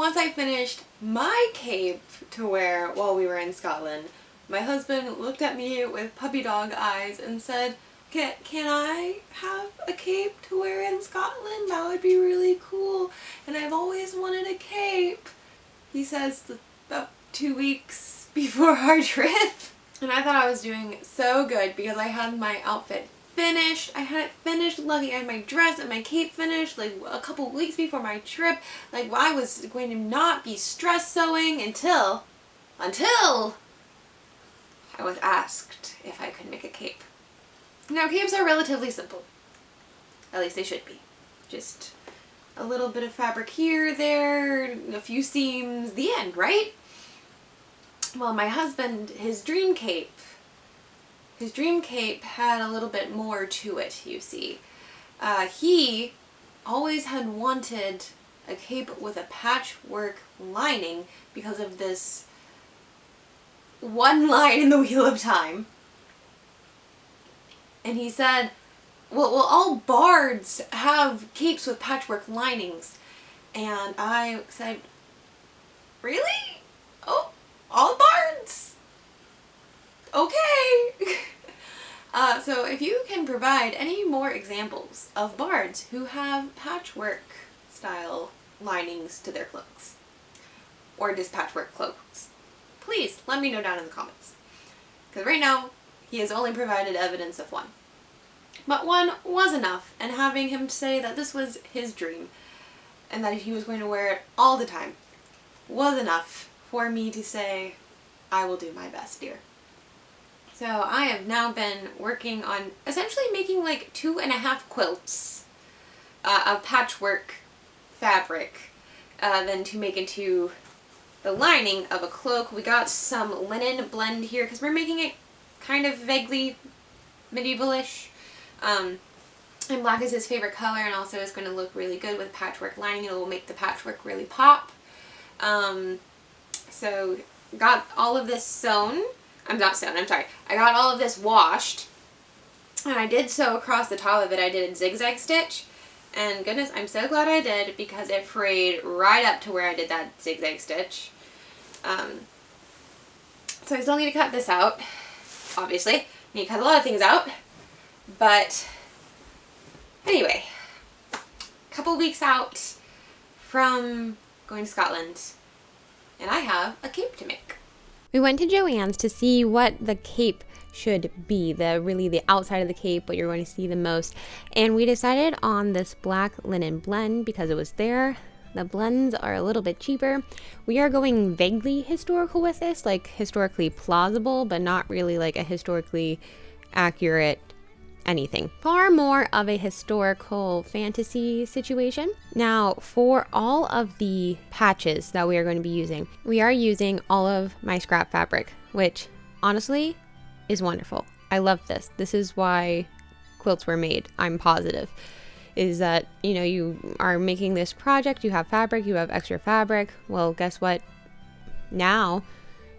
once I finished my cape to wear while we were in Scotland, my husband looked at me with puppy dog eyes and said, can I have a cape to wear in Scotland? That would be really cool. And I've always wanted a cape. He says about 2 weeks before our trip. And I thought I was doing so good because I had my outfit finished. I had it finished. Lucky I had my dress and my cape finished like a couple weeks before my trip. Like I was going to not be stress sewing until I was asked if I could make a cape. Now capes are relatively simple. At least they should be. Just a little bit of fabric here, there, a few seams, the end, right? Well, my husband, his dream cape had a little bit more to it, you see. He always had wanted a cape with a patchwork lining because of this one line in the Wheel of Time. And he said, well, all bards have capes with patchwork linings. And I said, really? Oh, all bards? Okay. So if you can provide any more examples of bards who have patchwork style linings to their cloaks, or just patchwork cloaks, please let me know down in the comments. Because right now, he has only provided evidence of one. But one was enough, and having him say that this was his dream, and that he was going to wear it all the time, was enough for me to say, I will do my best, dear. So I have now been working on essentially making like 2.5 quilts of patchwork fabric, then to make into the lining of a cloak. We got some linen blend here because we're making it kind of vaguely medievalish. And black is his favorite color, and also is going to look really good with patchwork lining. It will make the patchwork really pop. So got all of this sewn. I got all of this washed, and I did sew across the top of it. I did a zigzag stitch, and goodness, I'm so glad I did because it frayed right up to where I did that zigzag stitch. So I still need to cut this out, obviously. I need to cut a lot of things out, but anyway, a couple weeks out from going to Scotland, and I have a cape to make. We went to Joann's to see what the cape should be, really the outside of the cape, what you're going to see the most. And we decided on this black linen blend because it was there. The blends are a little bit cheaper. We are going vaguely historical with this, like historically plausible, but not really like a historically accurate anything. Far more of a historical fantasy situation. Now, for all of the patches that we are going to be using, we are using all of my scrap fabric, which honestly is wonderful. I love this. This is why quilts were made, I'm positive. Is that, you know, you are making this project, you have fabric, you have extra fabric. Well, guess what? Now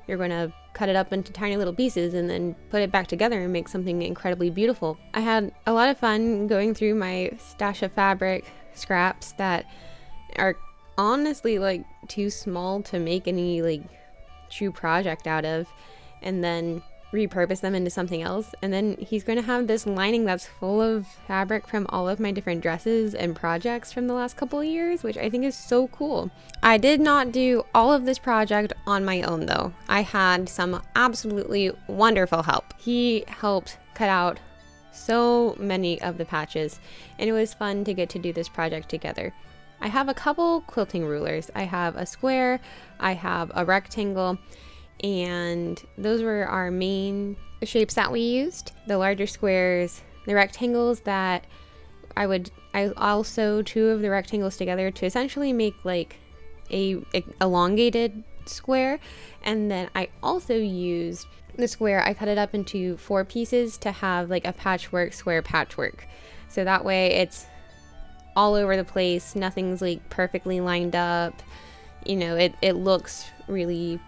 you're going to cut it up into tiny little pieces and then put it back together and make something incredibly beautiful. I had a lot of fun going through my stash of fabric scraps that are honestly like too small to make any like true project out of, and then repurpose them into something else. And then he's going to have this lining that's full of fabric from all of my different dresses and projects from the last couple of years, which I think is so cool. I did not do all of this project on my own though. I had some absolutely wonderful help. He helped cut out so many of the patches, and it was fun to get to do this project together. I have a couple quilting rulers. I have a square, I have a rectangle, and those were our main shapes that we used. The larger squares, the rectangles that I also two of the rectangles together to essentially make like a elongated square. And then I also used the square, I cut it up into 4 pieces to have like a patchwork square patchwork. So that way it's all over the place, nothing's like perfectly lined up. You know, it looks really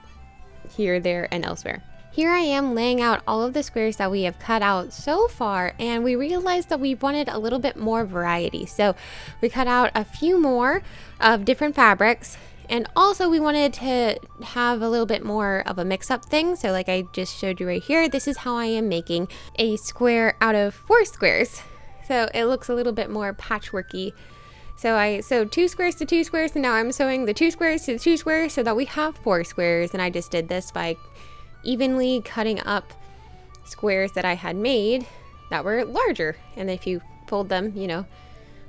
here, there, and elsewhere. Here I am laying out all of the squares that we have cut out so far, and we realized that we wanted a little bit more variety. So we cut out a few more of different fabrics, And also we wanted to have a little bit more of a mix-up thing. So like I just showed you right here, this is how I am making a square out of 4 squares. So it looks a little bit more patchworky. So I sewed 2 squares to 2 squares, and now I'm sewing the 2 squares to the 2 squares so that we have 4 squares. And I just did this by evenly cutting up squares that I had made that were larger. And if you fold them, you know,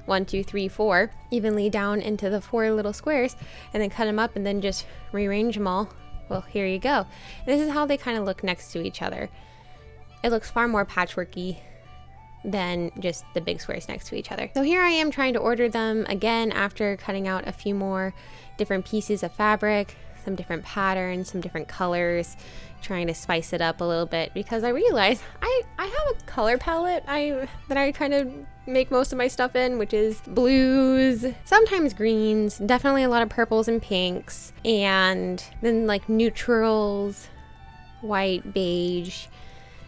1, 2, 3, 4 evenly down into the 4 little squares, and then cut them up and then just rearrange them all, well, here you go. And this is how they kind of look next to each other. It looks far more patchworky than just the big squares next to each other. So here I am trying to order them again after cutting out a few more different pieces of fabric, some different patterns, some different colors, trying to spice it up a little bit, because I realized I have a color palette that I kind of make most of my stuff in, which is blues, sometimes greens, definitely a lot of purples and pinks, and then like neutrals, white, beige.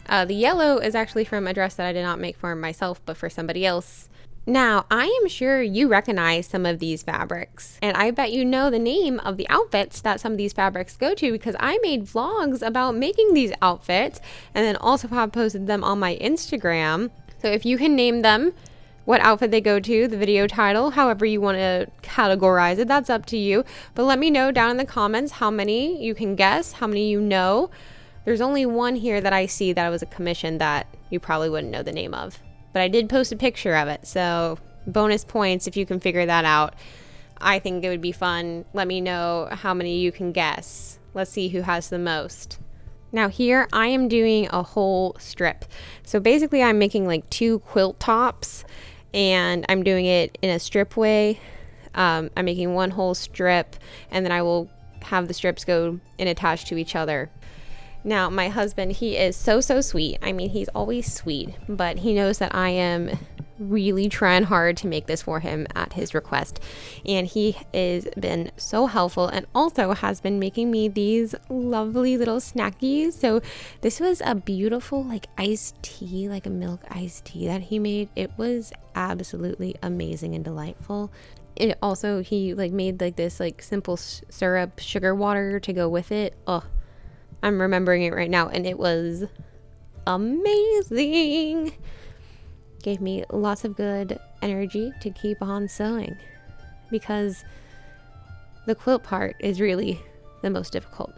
The yellow is actually from a dress that I did not make for myself, but for somebody else. Now, I am sure you recognize some of these fabrics, and I bet you know the name of the outfits that some of these fabrics go to, because I made vlogs about making these outfits and then also have posted them on my Instagram. So if you can name them, what outfit they go to, the video title, however you want to categorize it, that's up to you. But let me know down in the comments how many you can guess, how many you know. There's only one here that I see that was a commission that you probably wouldn't know the name of. But I did post a picture of it, so bonus points if you can figure that out. I think it would be fun. Let me know how many you can guess. Let's see who has the most. Now here I am doing a whole strip. So basically I'm making like 2 quilt tops, and I'm doing it in a strip way. I'm making 1 whole strip, and then I will have the strips go and attach to each other. Now, my husband, he is so sweet. I mean, he's always sweet, but he knows that I am really trying hard to make this for him at his request. And he has been so helpful, and also has been making me these lovely little snackies. So this was a beautiful like iced tea, like a milk iced tea that he made. It was absolutely amazing and delightful. It also, he like made like this like simple syrup sugar water to go with it. Oh, I'm remembering it right now, and it was amazing. Gave me lots of good energy to keep on sewing, because the quilt part is really the most difficult.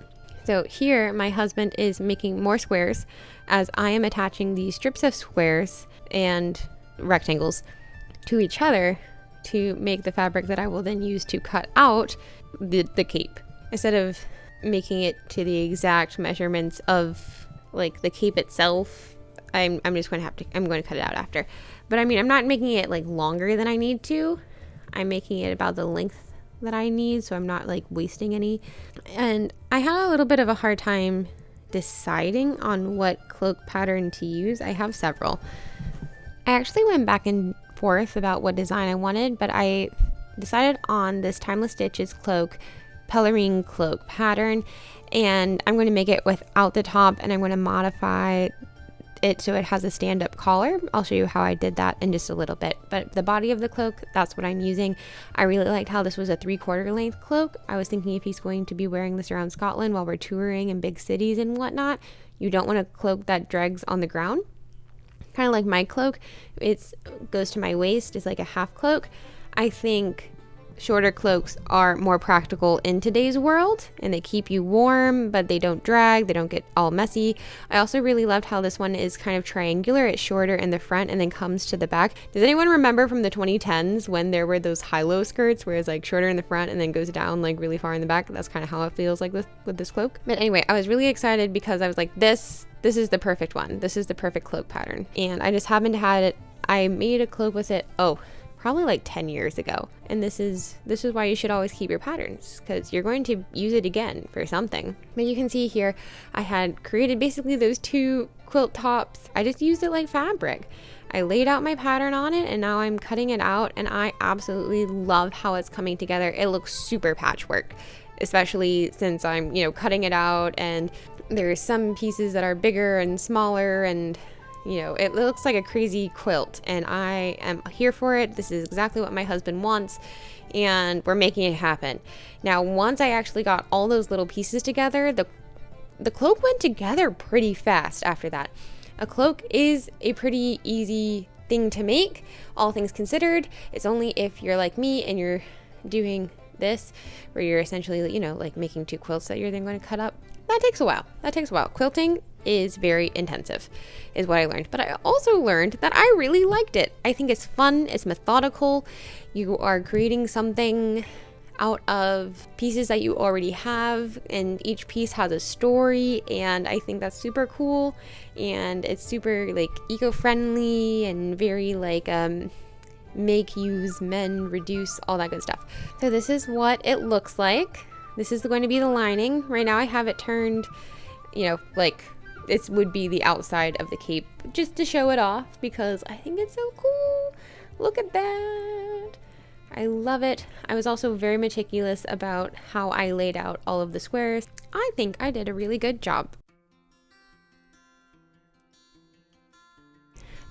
So here my husband is making more squares as I am attaching these strips of squares and rectangles to each other to make the fabric that I will then use to cut out the cape. Instead of making it to the exact measurements of like the cape itself, I'm just going to cut it out after. But I mean, I'm not making it like longer than I need to. I'm making it about the length that I need, so I'm not like wasting any. And I had a little bit of a hard time deciding on what cloak pattern to use. I have several. I actually went back and forth about what design I wanted, but I decided on this Timeless Stitches cloak, pelerine cloak pattern, and I'm going to make it without the top, and I'm going to modify it so it has a stand-up collar. I'll show you how I did that in just a little bit. But the body of the cloak, that's what I'm using. I really liked how this was a 3/4 length cloak. I was thinking if he's going to be wearing this around Scotland while we're touring in big cities and whatnot, you don't want a cloak that drags on the ground. Kind of like my cloak, it goes to my waist. It's like a half cloak. I think shorter cloaks are more practical in today's world, and they keep you warm, but they don't drag, they don't get all messy. I also really loved how this one is kind of triangular. It's shorter in the front and then comes to the back. Does anyone remember from the 2010s when there were those high-low skirts where it's like shorter in the front and then goes down like really far in the back? That's kind of how it feels like with this cloak. But anyway, I was really excited because I was like, this is the perfect one. This is the perfect cloak pattern. And I just happened to have it. I made a cloak with it, probably like 10 years ago. And this is why you should always keep your patterns, because you're going to use it again for something. But you can see here, I had created basically those 2 quilt tops. I just used it like fabric. I laid out my pattern on it, and now I'm cutting it out, and I absolutely love how it's coming together. It looks super patchwork, especially since I'm, cutting it out, and there's some pieces that are bigger and smaller, and You know, it looks like a crazy quilt, and I am here for it. This is exactly what my husband wants, and we're making it happen. Now, once I actually got all those little pieces together, the cloak went together pretty fast after that. A cloak is a pretty easy thing to make, all things considered. It's only if you're like me and you're doing this, where you're essentially, you know, like making 2 quilts that you're then going to cut up. That takes a while. Quilting is very intensive, is what I learned. But I also learned that I really liked it. I think it's fun, it's methodical. You are creating something out of pieces that you already have, and each piece has a story, and I think that's super cool, and it's super like eco-friendly and very like make, use, mend, reduce, all that good stuff. So this is what it looks like. This is going to be the lining. Right now I have it turned, you know, like this would be the outside of the cape, just to show it off because I think it's so cool. Look at that. I love it. I was also very meticulous about how I laid out all of the squares. I think I did a really good job.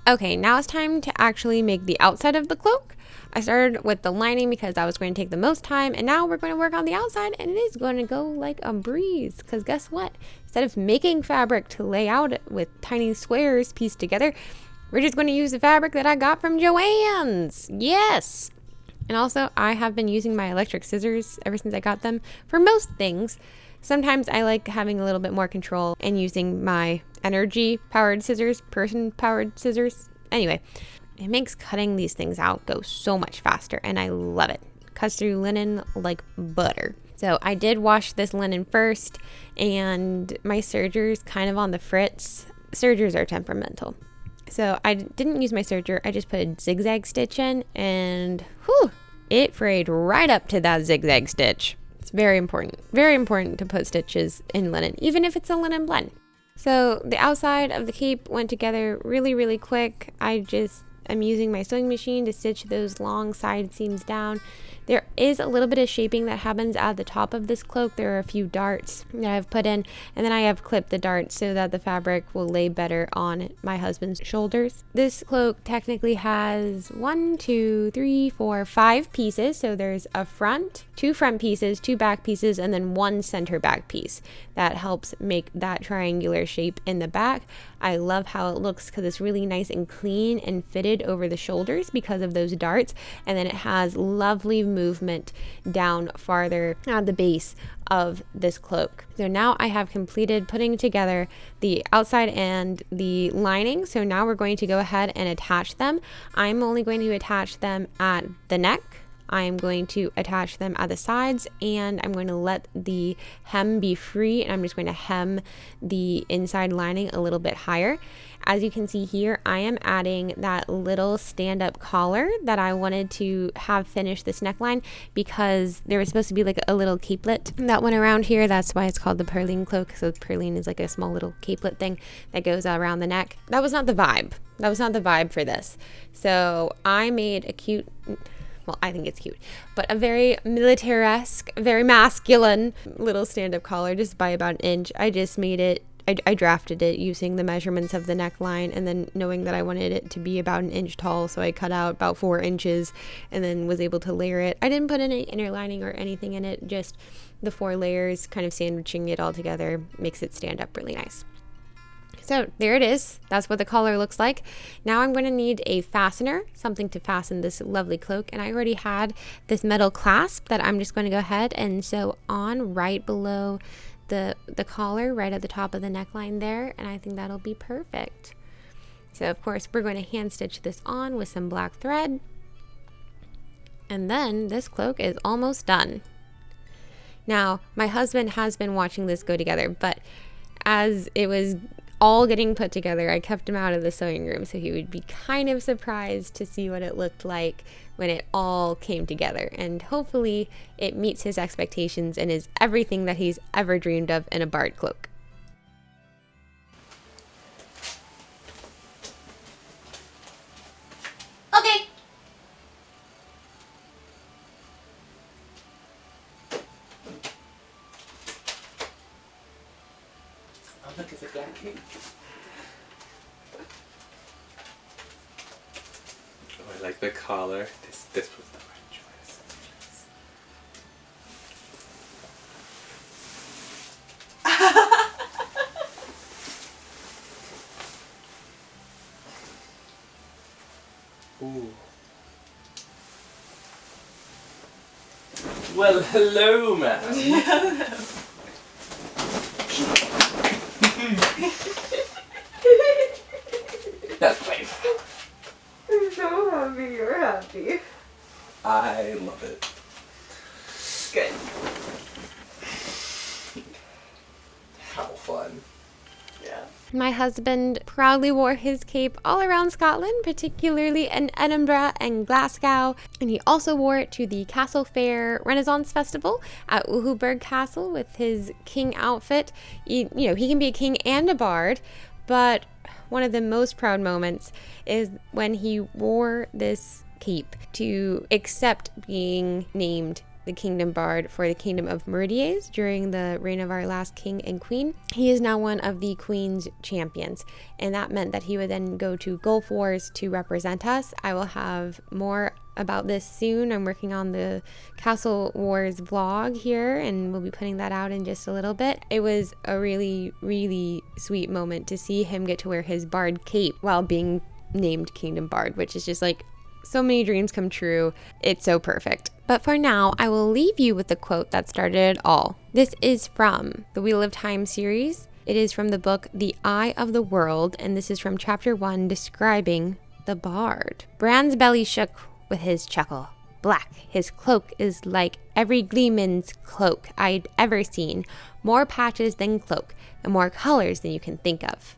Okay, now it's time to actually make the outside of the cloak. I started with the lining because that was going to take the most time, and now we're going to work on the outside, and it is going to go like a breeze. Because guess what? Instead of making fabric to lay out with tiny squares pieced together, we're just going to use the fabric that I got from Joann's. Yes! And also, I have been using my electric scissors ever since I got them for most things. Sometimes I like having a little bit more control and using my energy-powered scissors, person-powered scissors. Anyway, it makes cutting these things out go so much faster, and I love it. Cuts through linen like butter. So I did wash this linen first, and my serger's kind of on the fritz. Sergers are temperamental. So I didn't use my serger, I just put a zigzag stitch in, and whew, it frayed right up to that zigzag stitch. It's very important to put stitches in linen, even if it's a linen blend. So the outside of the cape went together really, really quick. I'm using my sewing machine to stitch those long side seams down. There is a little bit of shaping that happens at the top of this cloak. There are a few darts that I've put in, and then I have clipped the darts so that the fabric will lay better on my husband's shoulders. This cloak technically has 1, 2, 3, 4, 5 pieces. So there's a front, 2 front pieces, 2 back pieces, and then 1 center back piece. That helps make that triangular shape in the back. I love how it looks because it's really nice and clean and fitted over the shoulders because of those darts, and then it has lovely movement down farther at the base of this cloak. So now I have completed putting together the outside and the lining. So now we're going to go ahead and attach them. I'm only going to attach them at the neck. I'm going to attach them at the sides, and I'm going to let the hem be free, and I'm just going to hem the inside lining a little bit higher. As you can see here, I am adding that little stand-up collar that I wanted to have finish this neckline because there was supposed to be like a little capelet that went around here. That's why it's called the Merrilin cloak. So Merrilin is like a small little capelet thing that goes around the neck. That was not the vibe. That was not the vibe for this. So I made a cute... Well, I think it's cute, but a very militaresque, very masculine little stand-up collar just by about an inch. I just made it, I drafted it using the measurements of the neckline, and then knowing that I wanted it to be about an inch tall, so I cut out about 4 inches and then was able to layer it. I didn't put any inner lining or anything in it, just the 4 layers, kind of sandwiching it all together makes it stand up really nice. So there it is. That's what the collar looks like. Now I'm going to need a fastener, something to fasten this lovely cloak. And I already had this metal clasp that I'm just going to go ahead and sew on right below the collar, right at the top of the neckline there. And I think that'll be perfect. So of course we're going to hand stitch this on with some black thread. And then this cloak is almost done. Now my husband has been watching this go together, but as it was all getting put together, I kept him out of the sewing room so he would be kind of surprised to see what it looked like when it all came together, and hopefully it meets his expectations and is everything that he's ever dreamed of in a bard cloak. Okay. Look, it's a black cape. like the collar. This was the right choice. Ooh. Well, hello, ma'am. That's fine. I'm so happy you're happy. I love it. Good. How fun. Yeah. My husband proudly wore his cape all around Scotland, particularly in Edinburgh and Glasgow, and he also wore it to the Castle Fair Renaissance Festival at Uhuberg Castle with his king outfit. He can be a king and a bard, but one of the most proud moments is when he wore this cape to accept being named the Kingdom Bard for the Kingdom of Merrilin during the reign of our last king and queen. He is now one of the Queen's champions, and that meant that he would then go to Gulf Wars to represent us. I will have more about this soon. I'm working on the Castle Wars vlog here, and we'll be putting that out in just a little bit. It was a really, really sweet moment to see him get to wear his bard cape while being named Kingdom Bard, which is just like so many dreams come true. It's so perfect. But for now, I will leave you with the quote that started it all. This is from the Wheel of Time series. It is from the book The Eye of the World, and this is from chapter 1 describing the bard. Bran's belly shook with his chuckle. Black, his cloak is like every gleeman's cloak I'd ever seen. More patches than cloak, and more colors than you can think of.